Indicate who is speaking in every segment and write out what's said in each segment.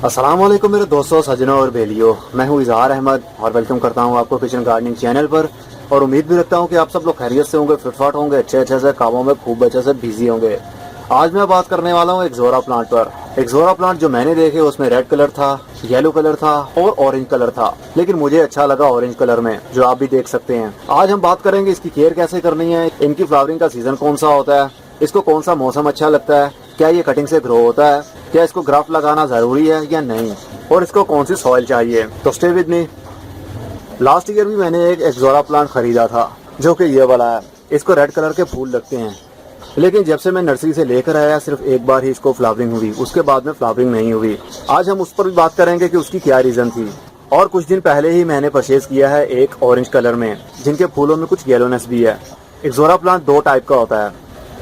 Speaker 1: अस्सलाम वालेकुम मेरे दोस्तों, सजनों और बेलियों। मैं हूं इजहार अहमद और वेलकम करता हूं आपको किचन गार्डनिंग चैनल पर। और उम्मीद भी रखता हूं कि आप सब लोग खैरियत से होंगे, फिटफाट होंगे, अच्छे से कामों में खूब अच्छे से बिजी होंगे। आज मैं बात करने वाला हूं एक्सोरा प्लांट पर। एक्सोरा प्लांट जो मैंने देखे उसमें रेड कलर था, येलो कलर था और ऑरेंज कलर था, लेकिन मुझे अच्छा लगा ऑरेंज कलर में, जो आप भी देख सकते हैं। आज हम बात करेंगे इसकी केयर कैसे करनी है, इनकी फ्लावरिंग का सीजन कौन सा होता है, इसको कौन सा मौसम अच्छा लगता है, क्या ये कटिंग से ग्रो होता है, क्या इसको ग्राफ्ट लगाना जरूरी है या नहीं, और इसको कौन सी सॉइल चाहिए। तो stay with me. Last year भी मैंने एक एक्सोरा प्लांट खरीदा था जो कि ये वाला है। इसको रेड कलर के फूल लगते हैं, लेकिन जब से मैं नर्सरी से लेकर आया सिर्फ एक बार ही इसको फ्लावरिंग हुई, उसके बाद में फ्लावरिंग नहीं हुई। आज हम उस पर भी बात करेंगे कि उसकी क्या रीजन थी। और कुछ दिन पहले ही मैंने परचेज किया है एक ऑरेंज कलर में, जिनके फूलों में कुछ येलोनेस भी है। एक्सोरा प्लांट दो टाइप का होता है,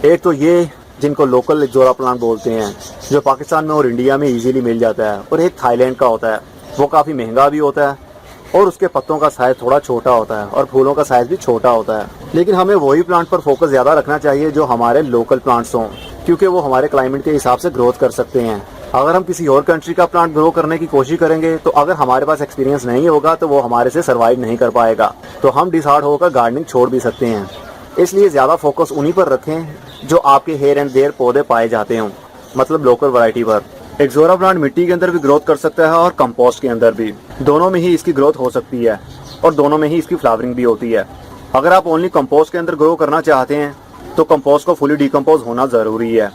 Speaker 1: एक तो ये जिनको लोकल एक्सोरा प्लांट बोलते हैं, जो पाकिस्तान में और इंडिया में इजीली मिल जाता है, और एक थाईलैंड का होता है। वो काफ़ी महंगा भी होता है और उसके पत्तों का साइज थोड़ा छोटा होता है और फूलों का साइज भी छोटा होता है। लेकिन हमें वही प्लांट पर फोकस ज़्यादा रखना चाहिए जो हमारे लोकल प्लांट्स हों, क्योंकि वो हमारे क्लाइमेट के हिसाब से ग्रोथ कर सकते हैं। अगर हम किसी और कंट्री का प्लांट ग्रो करने की कोशिश करेंगे तो अगर हमारे पास एक्सपीरियंस नहीं होगा तो वो हमारे से सर्वाइव नहीं कर पाएगा, तो हम डिसहार्ड होकर गार्डनिंग छोड़ भी सकते हैं। इसलिए ज़्यादा फोकस उन्हीं पर रखें जो आपके हेयर एंड देयर पौधे पाए जाते हों, मतलब लोकल वैरायटी पर। एक्सोरा प्लांट मिट्टी के अंदर भी ग्रोथ कर सकता है और कंपोस्ट के अंदर भी, दोनों में ही इसकी ग्रोथ हो सकती है और दोनों में ही इसकी फ्लावरिंग भी होती है। अगर आप ओनली कंपोस्ट के अंदर ग्रो करना चाहते हैं तो कंपोस्ट को फुली डिकम्पोज होना ज़रूरी है।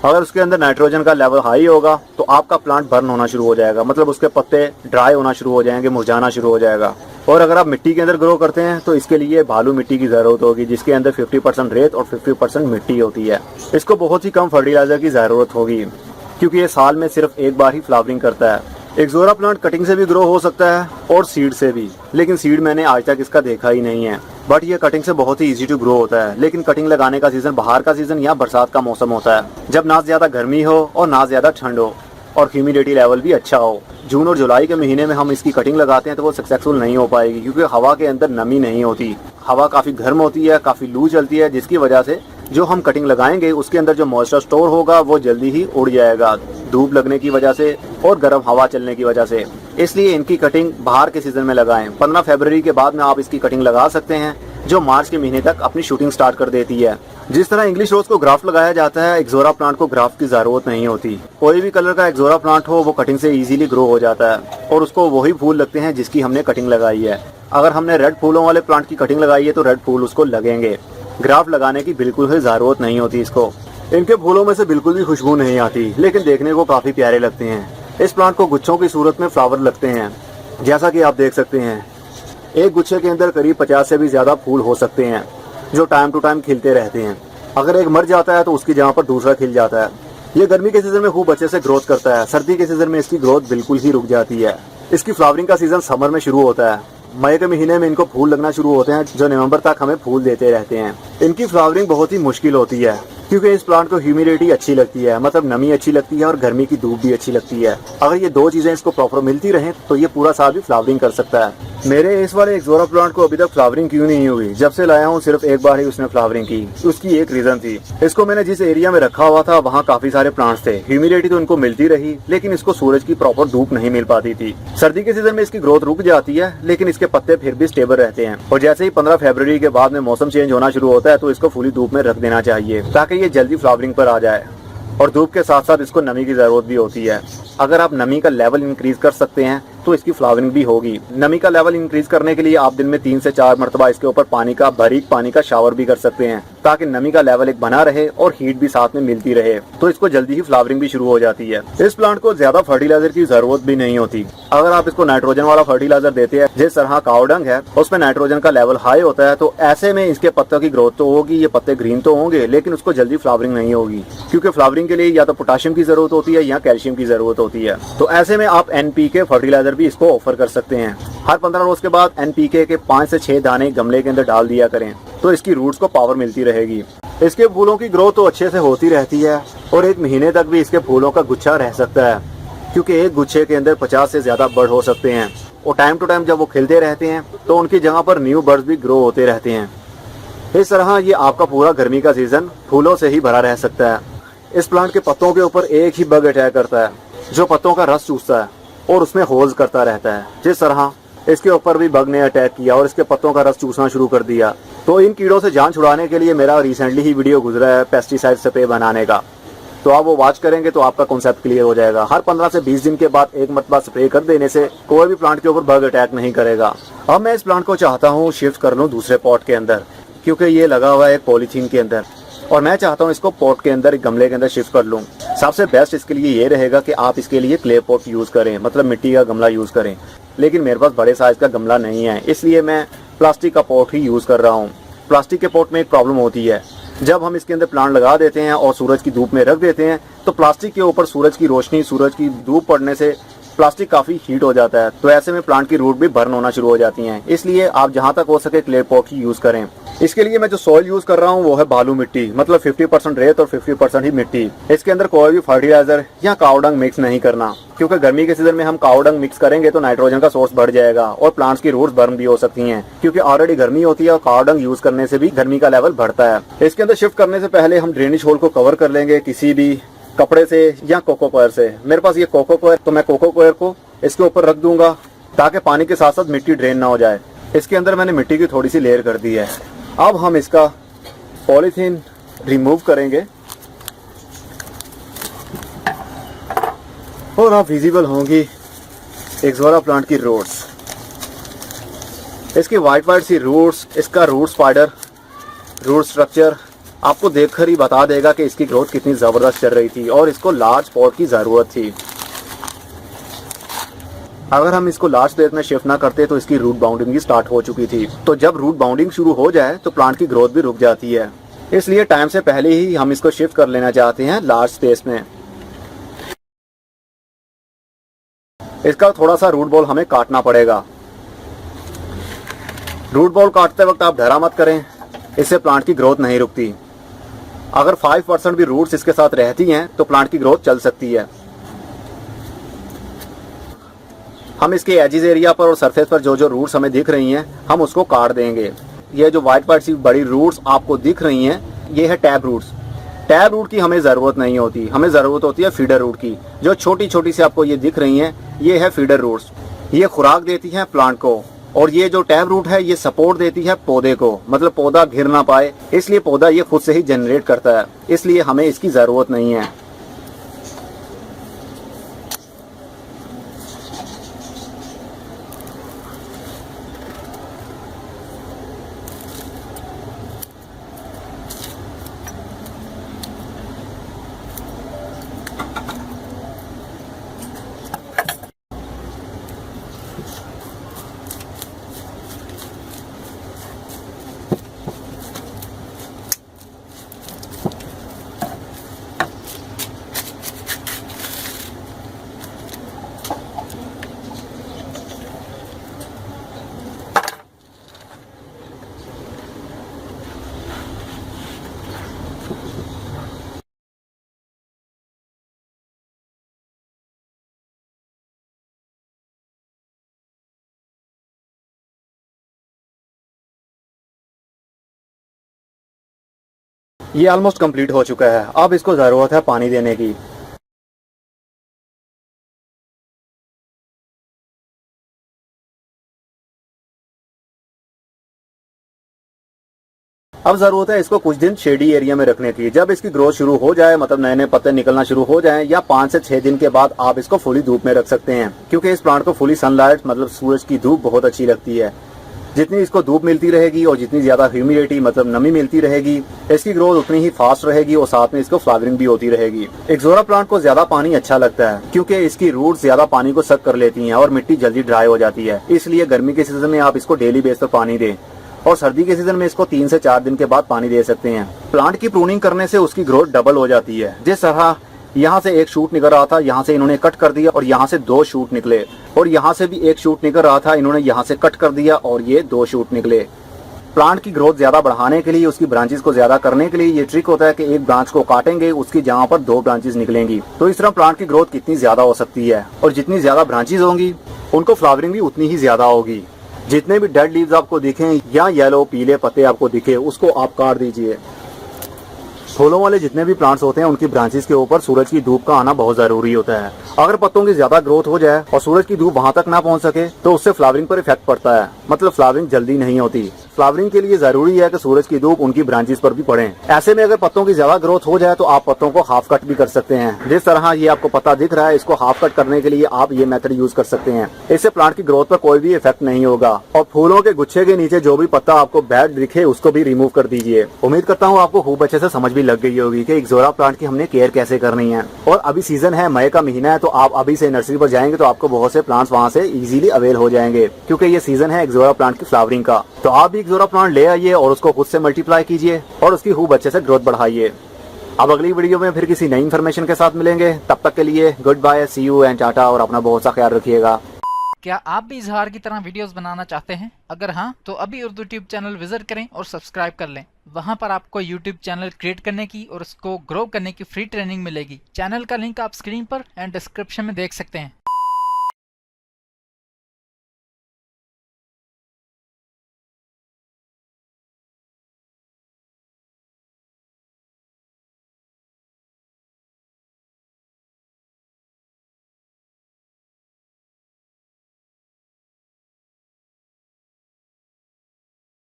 Speaker 1: अगर उसके अंदर नाइट्रोजन का लेवल हाई होगा तो आपका प्लांट बर्न होना शुरू हो जाएगा, मतलब उसके पत्ते ड्राई होना शुरू हो जाएंगे, मुरझाना शुरू हो जाएगा। और अगर आप मिट्टी के अंदर ग्रो करते हैं तो इसके लिए बालू मिट्टी की ज़रूरत होगी, जिसके अंदर 50% रेत और 50% मिट्टी होती है। इसको बहुत ही कम फर्टिलाइजर की ज़रूरत होगी, क्योंकि ये साल में सिर्फ एक बार ही फ्लावरिंग करता है। एक्सोरा प्लांट कटिंग से भी ग्रो हो सकता है और सीड से भी, लेकिन सीड मैंने आज तक इसका देखा ही नहीं है। बट ये कटिंग से बहुत ही इजी टू ग्रो होता है। लेकिन कटिंग लगाने का सीजन बाहर का सीजन या बरसात का मौसम होता है, जब ना ज़्यादा गर्मी हो और ना ज़्यादा ठंड हो और ह्यूमिडिटी लेवल भी अच्छा हो। जून और जुलाई के महीने में हम इसकी कटिंग लगाते हैं तो वो सक्सेसफुल नहीं हो पाएगी, क्योंकि हवा के अंदर नमी नहीं होती। हवा काफ़ी गर्म होती है, काफ़ी लू चलती है, जिसकी वजह से जो हम कटिंग लगाएंगे उसके अंदर जो मॉइस्चर स्टोर होगा वो जल्दी ही उड़ जाएगा, धूप लगने की वजह से और गर्म हवा चलने की वजह से। इसलिए इनकी कटिंग बाहर के सीजन में लगाएं। 15 फरवरी के बाद में आप इसकी कटिंग लगा सकते हैं, जो मार्च के महीने तक अपनी शूटिंग स्टार्ट कर देती है। जिस तरह इंग्लिश रोज को ग्राफ्ट लगाया जाता है, एक्सोरा प्लांट को ग्राफ्ट की जरूरत नहीं होती। कोई भी कलर का एक्सोरा प्लांट हो वो कटिंग से इजीली ग्रो हो जाता है और उसको वही फूल लगते हैं जिसकी हमने कटिंग लगाई है। अगर हमने रेड फूलों वाले प्लांट की कटिंग लगाई है तो रेड फूल उसको लगेंगे। ग्राफ्ट लगाने की बिल्कुल ही जरूरत नहीं होती इसको। इनके फूलों में से बिल्कुल भी खुशबू नहीं आती, लेकिन देखने को काफी प्यारे लगते हैं। इस प्लांट को गुच्छों की सूरत में फ्लावर लगते हैं, जैसा कि आप देख सकते हैं। एक गुच्छे के अंदर करीब 50 से भी ज्यादा फूल हो सकते हैं, जो टाइम टू टाइम खिलते रहते हैं। अगर एक मर जाता है तो उसकी जगह पर दूसरा खिल जाता है। ये गर्मी के सीजन में खूब अच्छे से ग्रोथ करता है, सर्दी के सीजन में इसकी ग्रोथ बिल्कुल ही रुक जाती है। इसकी फ्लावरिंग का सीजन समर में शुरू होता है। मई के महीने में इनको फूल लगना शुरू होते हैं, जो नवंबर तक हमें फूल देते रहते हैं। इनकी फ्लावरिंग बहुत ही मुश्किल होती है, क्योंकि इस प्लांट को ह्यूमिडिटी अच्छी लगती है, मतलब नमी अच्छी लगती है और गर्मी की धूप भी अच्छी लगती है। अगर ये दो चीजें इसको प्रॉपर मिलती रहें तो ये पूरा साल भी फ्लावरिंग कर सकता है। मेरे इस वाले एक्सोरा प्लांट को अभी तक फ्लावरिंग क्यों नहीं हुई? जब से लाया हूँ सिर्फ एक बार ही उसने फ्लावरिंग की। उसकी एक रीजन थी, इसको मैंने जिस एरिया में रखा हुआ था वहाँ काफी सारे प्लांट्स थे। ह्यूमिडिटी तो इनको मिलती रही, लेकिन इसको सूरज की प्रॉपर धूप नहीं मिल पाती थी। सर्दी के सीजन में इसकी ग्रोथ रुक जाती है, लेकिन इसके पत्ते फिर भी स्टेबल रहते हैं। और जैसे ही 15 फरवरी के बाद में मौसम चेंज होना शुरू होता है तो इसको फुली धूप में रख देना चाहिए, ताकि ये जल्दी फ्लावरिंग पर आ जाए। और धूप के साथ साथ इसको नमी की जरूरत भी होती है। अगर आप नमी का लेवल इंक्रीज कर सकते हैं तो इसकी फ्लावरिंग भी होगी। नमी का लेवल इंक्रीज करने के लिए आप दिन में 3 से 4 मरतबा इसके ऊपर बारीक पानी का शावर भी कर सकते हैं, ताकि नमी का लेवल एक बना रहे और हीट भी साथ में मिलती रहे, तो इसको जल्दी ही फ्लावरिंग भी शुरू हो जाती है। इस प्लांट को ज्यादा फर्टिलाइजर की जरूरत भी नहीं होती। अगर आप इसको नाइट्रोजन वाला फर्टिलाइजर देते हैं, जिस तरह काऊ डंग है उसमें नाइट्रोजन का लेवल हाई होता है, तो ऐसे में इसके पत्तों की ग्रोथ तो होगी, ये पत्ते ग्रीन तो होंगे, लेकिन उसको जल्दी फ्लावरिंग नहीं होगी, क्योंकि फ्लावरिंग के लिए या तो पोटेशियम की जरूरत होती है या कैल्शियम की जरूरत होती है। तो ऐसे में आप NPK फर्टिलाइजर भी इसको ऑफर कर सकते हैं। हर 15 रोज के बाद NPK के 5 से 6 दाने गमले के अंदर डाल दिया करें, तो इसकी रूट्स को पावर मिलती रहेगी। इसके फूलों की ग्रोथ तो अच्छे से होती रहती है और 1 महीने तक भी इसके फूलों का गुच्छा रह सकता है, क्योंकि एक गुच्छे के अंदर 50 से ज्यादा बर्ड हो सकते हैं। और टाइम टू टाइम जब वो खिलते रहते हैं तो उनकी जगह पर न्यू बर्ड्स भी ग्रो होते रहते हैं। इस तरह ये आपका पूरा गर्मी का सीजन फूलों से ही भरा रह सकता है। इस प्लांट के पत्तों के ऊपर एक ही बग अटैक करता है जो पत्तों का रस चूसता है और उसमें होल्स करता रहता है। जिस तरह इसके ऊपर भी बग ने अटैक किया और इसके पत्तों का रस चूसना शुरू कर दिया। तो इन कीड़ों से जान छुड़ाने के लिए मेरा रिसेंटली ही वीडियो गुजरा है पेस्टिसाइड स्प्रे बनाने का, तो आप वो वॉच करेंगे तो आपका कॉन्सेप्ट क्लियर हो जाएगा। हर 15 से 20 दिन के बाद एक मरतबा स्प्रे कर देने से कोई भी प्लांट के ऊपर बग अटैक नहीं करेगा। अब मैं इस प्लांट को चाहता हूँ शिफ्ट कर लूँ दूसरे पॉट के अंदर, क्योंकि ये लगा हुआ है एक पॉलीथीन के अंदर और मैं चाहता हूँ इसको पॉट के अंदर, एक गमले के अंदर शिफ्ट कर लूँ। सबसे बेस्ट इसके लिए ये रहेगा कि आप इसके लिए क्ले पॉट यूज करें, मतलब मिट्टी का गमला यूज करें। लेकिन मेरे पास बड़े साइज का गमला नहीं है, इसलिए मैं प्लास्टिक का पॉट ही यूज कर रहा हूँ। प्लास्टिक के पॉट में एक प्रॉब्लम होती है, जब हम इसके अंदर प्लांट लगा देते हैं और सूरज की धूप में रख देते हैं तो प्लास्टिक के ऊपर सूरज की रोशनी, सूरज की धूप पड़ने से प्लास्टिक काफी हीट हो जाता है, तो ऐसे में प्लांट की रूट भी बर्न होना शुरू हो जाती हैं। इसलिए आप जहां तक हो सके क्ले पॉट ही यूज करें। इसके लिए मैं जो सॉइल यूज कर रहा हूँ वो है बालू मिट्टी, मतलब 50% रेत और 50% ही मिट्टी। इसके अंदर कोई भी फर्टिलाइजर या कावडंग मिक्स नहीं करना, क्योंकि गर्मी के सीजन में हम कावडंग मिक्स करेंगे तो नाइट्रोजन का सोर्स बढ़ जाएगा और प्लांट्स की रूट्स बर्न भी हो सकती हैं, क्योंकि ऑलरेडी गर्मी होती है और कावडंग यूज करने से भी गर्मी का लेवल बढ़ता है। इसके अंदर शिफ्ट करने से पहले हम ड्रेनेज होल को कवर कर लेंगे किसी भी कपड़े से या कोको कॉयर से। मेरे पास ये कोको कॉयर, तो मैं कोको कॉयर को इसके ऊपर रख दूंगा ताकि पानी के साथ साथ मिट्टी ड्रेन ना हो जाए। इसके अंदर मैंने मिट्टी की थोड़ी सी लेयर कर दी है। अब हम इसका पॉलीथीन रिमूव करेंगे और अब विजिबल होंगी एक्सोरा प्लांट की रूट्स। इसकी वाइट वाइट सी रूट्स, इसका रूट स्पाइडर, रूट स्ट्रक्चर आपको देखकर ही बता देगा कि इसकी ग्रोथ कितनी जबरदस्त चल रही थी और इसको लार्ज पॉट की जरूरत थी। अगर हम इसको लार्ज स्पेस में शिफ्ट ना करते तो इसकी रूट बाउंडिंग भी स्टार्ट हो चुकी थी। तो जब रूट बाउंडिंग शुरू हो जाए तो प्लांट की ग्रोथ भी रुक जाती है, इसलिए टाइम से पहले ही हम इसको शिफ्ट कर लेना चाहते हैं लार्ज स्पेस में। इसका थोड़ा सा रूट बॉल हमें काटना पड़ेगा। रूट बॉल काटते वक्त आप डरा मत करें, इससे प्लांट की ग्रोथ नहीं रुकती। अगर 5% भी रूट्स इसके साथ रहती हैं तो प्लांट की ग्रोथ चल सकती है। हम इसके एजिज एरिया पर और सरफेस पर जो जो रूट्स हमें दिख रही हैं हम उसको काट देंगे। ये जो वाइट वाइट सी बड़ी रूट्स आपको दिख रही हैं ये है टैब रूट्स। टैब रूट की हमें ज़रूरत नहीं होती, हमें ज़रूरत होती है फीडर रूट की। जो छोटी छोटी सी आपको ये दिख रही हैं ये है फीडर रूट्स। ये खुराक देती हैं प्लांट को, और ये जो टैब रूट है ये सपोर्ट देती है पौधे को, मतलब पौधा गिर ना पाए, इसलिए पौधा ये खुद से ही जनरेट करता है, इसलिए हमें इसकी ज़रूरत नहीं है। ये ऑलमोस्ट कंप्लीट हो चुका है। अब इसको ज़रूरत है पानी देने की। अब जरूरत है इसको कुछ दिन शेडी एरिया में रखने की। जब इसकी ग्रोथ शुरू हो जाए, मतलब नए नए पत्ते निकलना शुरू हो जाएं, या 5 से 6 दिन के बाद आप इसको फुली धूप में रख सकते हैं, क्योंकि इस प्लांट को फुली सनलाइट, मतलब सूरज की धूप बहुत अच्छी लगती है। जितनी इसको धूप मिलती रहेगी और जितनी ज्यादा ह्यूमिडिटी, मतलब नमी मिलती रहेगी, इसकी ग्रोथ उतनी ही फास्ट रहेगी और साथ में इसको फ्लावरिंग भी होती रहेगी। एक्सोरा प्लांट को ज्यादा पानी अच्छा लगता है क्योंकि इसकी रूट ज्यादा पानी को सक कर लेती हैं और मिट्टी जल्दी ड्राई हो जाती है। इसलिए गर्मी के सीजन में आप इसको डेली बेस पर पानी दें और सर्दी के सीजन में इसको 3 से 4 दिन के बाद पानी दे सकते हैं। प्लांट की प्रूनिंग करने से उसकी ग्रोथ डबल हो जाती है। जिस तरह यहाँ से एक शूट निकल रहा था, यहाँ से इन्होंने कट कर दिया और यहाँ से 2 शूट निकले, और यहाँ से भी एक शूट निकल रहा था, इन्होंने यहाँ से कट कर दिया और ये 2 शूट निकले। प्लांट की ग्रोथ ज्यादा बढ़ाने के लिए, उसकी ब्रांचेस को ज्यादा करने के लिए ये ट्रिक होता है कि एक ब्रांच को काटेंगे, उसकी जगह पर 2 ब्रांचेस निकलेंगी। तो इस तरह प्लांट की ग्रोथ कितनी ज्यादा हो सकती है, और जितनी ज्यादा ब्रांचेस होंगी उनको फ्लावरिंग भी उतनी ही ज्यादा होगी। जितने भी डेड लीव्स आपको दिखें या येलो पीले पत्ते आपको दिखे उसको आप काट दीजिए। फूलों वाले जितने भी प्लांट्स होते हैं उनकी ब्रांचेस के ऊपर सूरज की धूप का आना बहुत जरूरी होता है। अगर पत्तों की ज्यादा ग्रोथ हो जाए और सूरज की धूप वहां तक ना पहुंच सके तो उससे फ्लावरिंग पर इफेक्ट पड़ता है, मतलब फ्लावरिंग जल्दी नहीं होती। फ्लावरिंग के लिए जरूरी है कि सूरज की धूप उनकी ब्रांचेस पर भी पड़े। ऐसे में अगर पत्तों की ज्यादा ग्रोथ हो जाए तो आप पत्तों को हाफ कट भी कर सकते हैं। जिस तरह ये आपको पत्ता दिख रहा है, इसको हाफ कट करने के लिए आप ये मेथड यूज कर सकते हैं। इससे प्लांट की ग्रोथ पर कोई भी इफेक्ट नहीं होगा। और फूलों के गुच्छे के नीचे जो भी पत्ता आपको बैड दिखे उसको भी रिमूव कर दीजिए। उम्मीद करता हूँ आपको खूब अच्छे से समझ भी लग गई होगी कि एक्सोरा प्लांट की हमने केयर कैसे करनी है। और अभी सीजन है, मई का महीना है, तो आप अभी से नर्सरी पर जाएंगे तो आपको बहुत से प्लांट्स वहाँ से इजीली अवेल हो जाएंगे, क्योंकि ये सीजन है एक्सोरा प्लांट की फ्लावरिंग का। तो आप भी एक्सोरा प्लांट ले आइए और उसको खुद से मल्टीप्लाई कीजिए और उसकी खूब अच्छे से ग्रोथ बढ़ाइए। अब अगली वीडियो में फिर किसी नई इन्फॉर्मेशन के साथ मिलेंगे। तब तक के लिए good bye, see you and tata, और अपना बहुत सा ख्याल रखिएगा।
Speaker 2: क्या आप भी इजहार की तरह वीडियोस बनाना चाहते हैं? अगर हाँ तो अभी उर्दू ट्यूब चैनल विजिट करें और सब्सक्राइब कर लें। वहां पर आपको यूट्यूब चैनल क्रिएट करने की और उसको ग्रो करने की फ्री ट्रेनिंग मिलेगी। चैनल का लिंक आप स्क्रीन पर एंड डिस्क्रिप्शन में देख सकते हैं।